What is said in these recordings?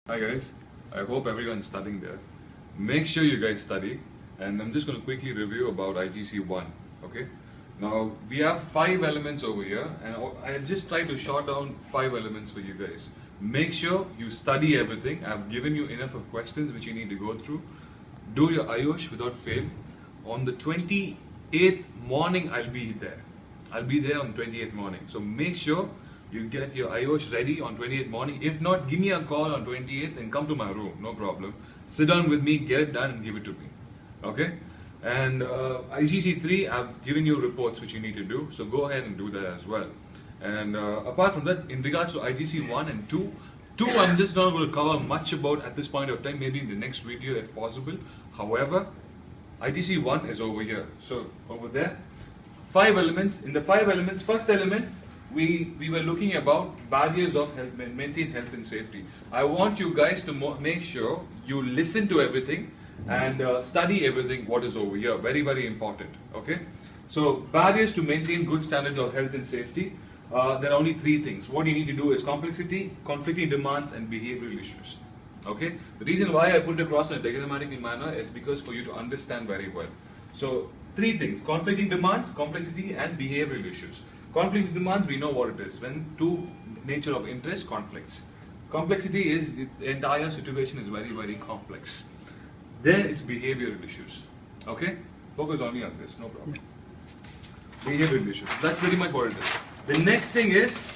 Hi guys, I hope everyone's studying there. Make sure you guys study, and I'm just going to quickly review about igc1. Okay, now we have 5 elements over here, and I have just tried to short down 5 elements for you guys. Make sure you study everything. I've given you enough of questions which you need to go through. Do your IOSH without fail. On the 28th morning, I'll be there. I'll be there on 28th morning. So make sure you get your IOSH ready on 28th morning. If not, give me a call on 28th and come to my room, no problem. Sit down with me, get it done and give it to me. Okay? And igc3, I've given you reports which you need to do, so go ahead and do that as well. And apart from that, in regards to igc1 and 2, I'm just not going to cover much about at this point of time, maybe in the next video if possible. However, igc1 is over here. So over there, 5 elements. In the 5 elements, first element, we were looking about barriers of health, maintain health and safety. I want you guys to make sure you listen to everything and study everything what is over here. Very, very important. Okay. So barriers to maintain good standards of health and safety. There are only 3 things. What you need to do is complexity, conflicting demands, and behavioral issues. Okay. The reason why I put it across in a diagrammatic manner is because for you to understand very well. So 3 things: conflicting demands, complexity, and behavioral issues. Conflicting demands, we know what it is. When two nature of interest conflicts. Complexity is the entire situation is very, very complex. Then it's behavioral issues. Okay? Focus only on this, no problem. Behavioral issues. That's pretty much what it is. The next thing is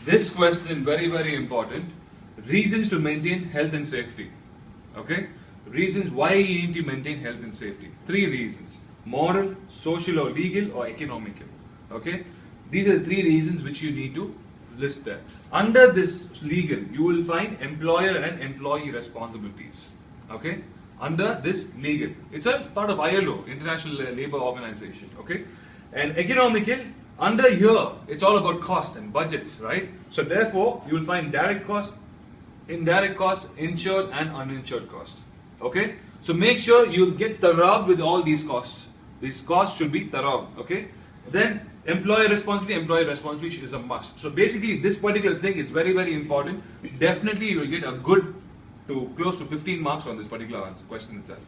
this question, very, very important. Reasons to maintain health and safety. Okay? Reasons why you need to maintain health and safety. 3 reasons: moral, social or legal, or economical. Okay? These are the 3 reasons which you need to list there. Under this legal, you will find employer and employee responsibilities. Okay? Under this legal. It's a part of ILO, International Labour Organization. Okay? And economical, under here, it's all about cost and budgets, right? So therefore, you will find direct cost, indirect cost, insured and uninsured cost. Okay? So make sure you get thorough with all these costs. These costs should be thorough. Okay? Then employer responsibility is a must. So basically this particular thing is very, very important. Definitely you will get a good to close to 15 marks on this particular question itself.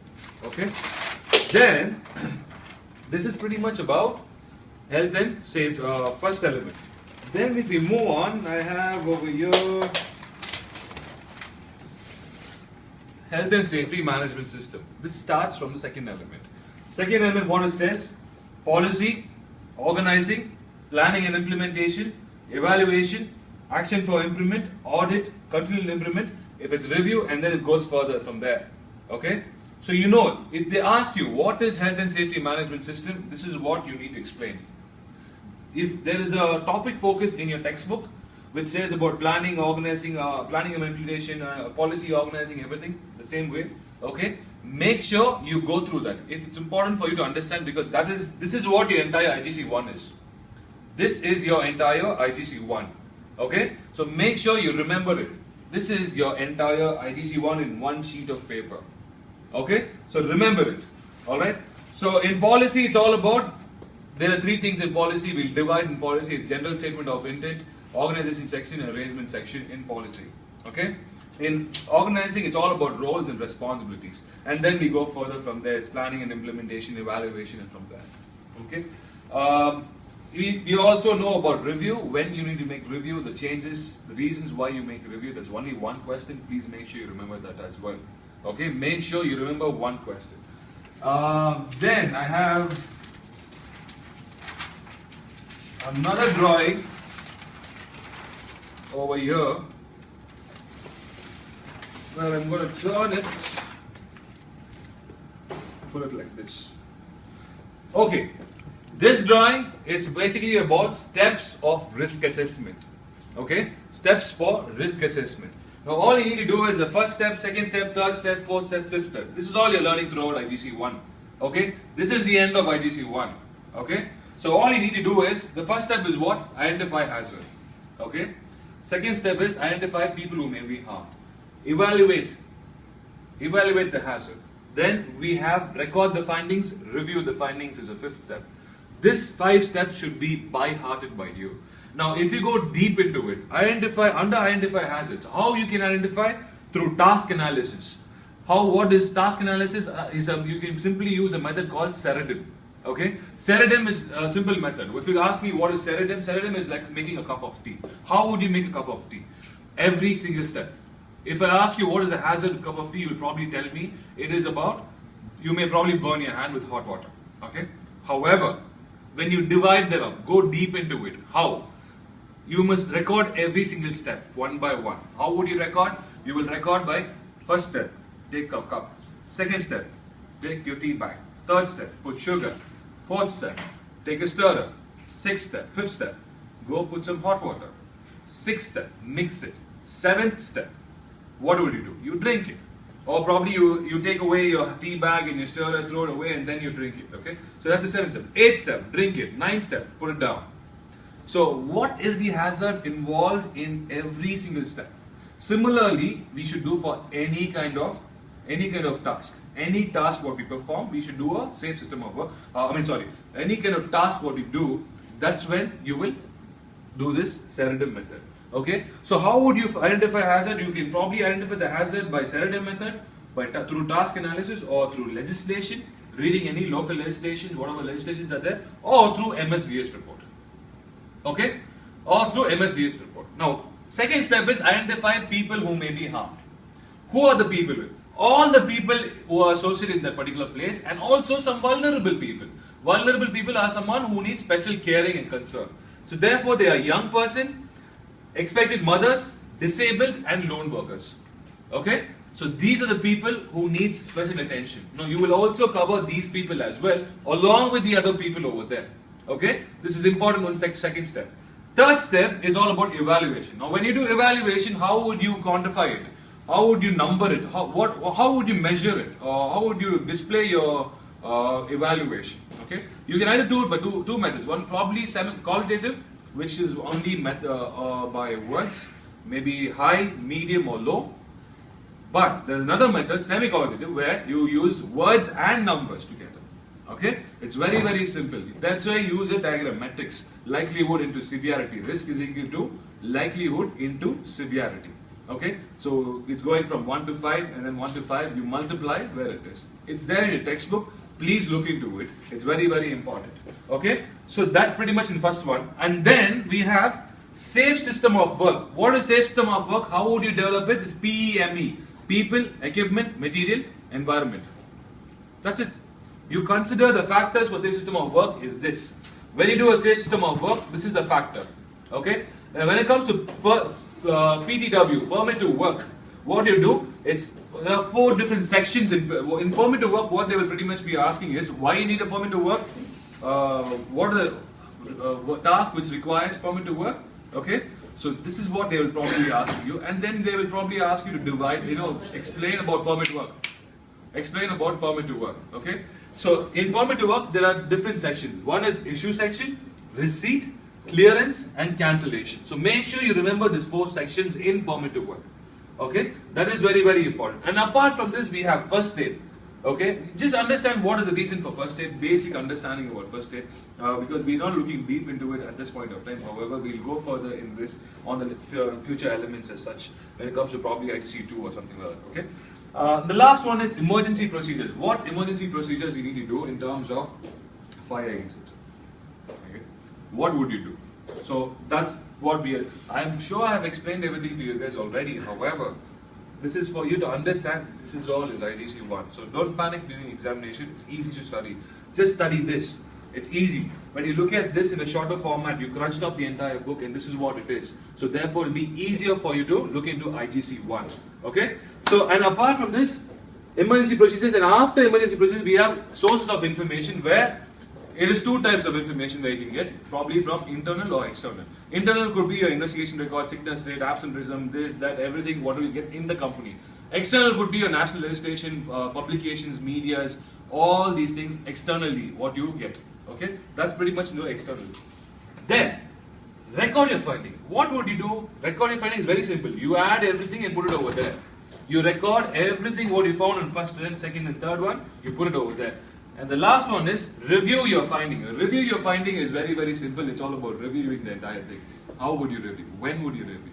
Okay. Then this is pretty much about health and safety, first element. Then if we move on, I have over here health and safety management system. This starts from the second element. Second element, what it says: policy, organizing, planning and implementation, evaluation, action for improvement, audit, continual improvement, if it's review, and then it goes further from there. Okay? So you know, if they ask you what is health and safety management system, this is what you need to explain. If there is a topic focus in your textbook which says about planning, organizing, planning and implementation, policy, organizing, everything, the same way, okay? Make sure you go through that. If it's important for you to understand, because this is what your entire igc1 is. This is your entire igc1. Okay? So make sure you remember it. This is your entire igc1 in one sheet of paper. Okay? So remember it. Alright? So in policy, it's all about, there are 3 things in policy. We'll divide in policy. It's general statement of intent, organization section, and arrangement section in policy. Okay? In organizing, it's all about roles and responsibilities. And then we go further from there. It's planning and implementation, evaluation, and from there. Okay? We also know about review, when you need to make review, the changes, the reasons why you make review. There's only one question. Please make sure you remember that as well. Okay? Make sure you remember one question. Then I have another drawing over here, where I'm going to turn it, put it like this. Okay, this drawing, it's basically about steps of risk assessment. Okay, steps for risk assessment. Now all you need to do is the first step, second step, third step, fourth step, fifth step. This is all you're learning throughout igc1. Okay, this is the end of igc1. Okay, so all you need to do is, the first step is what? Identify hazard. Okay, second step is identify people who may be harmed. Evaluate the hazard. Then we have record the findings, review the findings is a 5th step. This 5 steps should be by-hearted by you. Now if you go deep into it, identify hazards. How you can identify? through task analysis. What is task analysis? You can simply use a method called Ceradim. Okay, Ceradim is a simple method. If you ask me what is Ceradim, Ceradim is like making a cup of tea. How would you make a cup of tea? Every single step. If I ask you what is a hazard cup of tea, you will probably tell me it is about, you may probably burn your hand with hot water. Okay. However, when you divide that up, go deep into it. How? You must record every single step, one by one. How would you record? You will record by first step, take a cup. Second step, take your tea bag. Third step, put sugar. Fourth step, take a stirrer. Sixth step, fifth step, go put some hot water. Sixth step, mix it. Seventh step, what would you do? You drink it. Or probably you take away your tea bag and you stir it, throw it away, and then you drink it. Okay? So that's the seventh step. Eighth step, drink it. Ninth step, put it down. So what is the hazard involved in every single step? Similarly, we should do for any kind of task. Any task what we perform, we should do a safe system of work. Any kind of task what we do, that's when you will do this Ceradim method. Okay, so how would you identify hazard? You can probably identify the hazard by Ceradim method, through task analysis, or through legislation, reading any local legislation, whatever legislations are there, or through MSDS report. Okay, or through MSDS report. Now, second step is identify people who may be harmed. Who are the people? All the people who are associated in that particular place, and also some vulnerable people. Vulnerable people are someone who needs special caring and concern. So therefore, they are young person, expected mothers, disabled, and lone workers. Okay? So these are the people who need special attention. Now you will also cover these people as well, along with the other people over there. Okay? This is important on second step. Third step is all about evaluation. Now when you do evaluation, how would you quantify it? How would you number it? How would you measure it? Or how would you display your evaluation? Okay? You can either do it by two methods. One probably qualitative, which is only by words, maybe high, medium, or low. But there's another method, semi-qualitative, where you use words and numbers together. Okay? It's very, very simple. That's why you use a diagram, matrix. Likelihood into severity. Risk is equal to likelihood into severity. Okay? So it's going from 1 to 5, and then 1 to 5, you multiply where it is. It's there in your textbook. Please look into it. It's very, very important. Okay? So that's pretty much in first one. And then we have safe system of work. What is safe system of work? How would you develop it? It's PEME. People, equipment, material, environment. That's it. You consider the factors for safe system of work is this. When you do a safe system of work, this is the factor. Okay? And when it comes to PTW, permit to work, what you do, there are 4 different sections in permit to work. What they will pretty much be asking is why you need a permit to work, what are the tasks which requires permit to work. Okay, so this is what they will probably ask you, and then they will probably ask you to divide, explain about permit to work. Explain about permit to work. Okay, so in permit to work there are different sections. One is issue section, receipt, clearance, and cancellation. So make sure you remember these 4 sections in permit to work. Okay, that is very, very important. And apart from this, we have first aid. Okay, just understand what is the reason for first aid, basic understanding about first aid, because we're not looking deep into it at this point of time. However, we'll go further in this on the future elements as such when it comes to probably igc2 or something like that. Okay, the last one is emergency procedures. What emergency procedures you need to do in terms of fire exit? Okay, what would you do? So that's what I'm sure I have explained everything to you guys already. However, this is for you to understand. This is all is igc1. So don't panic during examination. It's easy to study. Just study this. It's easy. When you look at this in a shorter format, you crunched up the entire book, and this is what it is. So therefore, it'll be easier for you to look into igc1. Okay. So and apart from this, emergency procedures, and after emergency procedures, we have sources of information where it is 2 types of information where you can get, probably from internal or external. Internal could be your investigation record, sickness rate, absenteeism, this, that, everything, what you get in the company. External could be your national legislation, publications, medias, all these things externally, what you get. Okay, that's pretty much external. Then, record your finding. What would you do? Record your finding is very simple. You add everything and put it over there. You record everything what you found in first, second, and third one, you put it over there. And the last one is review your finding. Review your finding is very, very simple. It's all about reviewing the entire thing. How would you review? When would you review?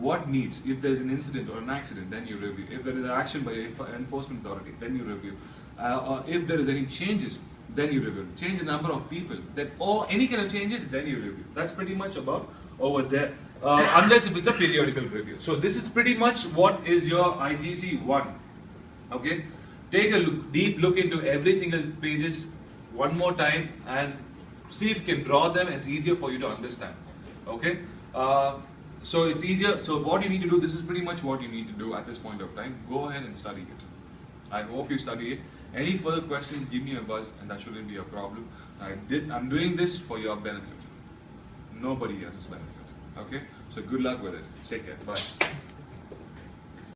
what needs. If there's an incident or an accident, then you review. If there is an action by enforcement authority, then you review. Or if there is any changes, then you review. Change the number of people, then or any kind of changes, then you review. That's pretty much about over there. Unless if it's a periodical review. So this is pretty much what is your IGC1. Okay, take a deep look into every single pages one more time and see if you can draw them. It's easier for you to understand. Okay, so it's easier. So what you need to do, this is pretty much what you need to do at this point of time. Go ahead and study it. I hope you study it. Any further questions, give me a buzz, and that shouldn't be a problem. I'm doing this for your benefit. Nobody else's benefit. Okay, so good luck with it. Take care. Bye.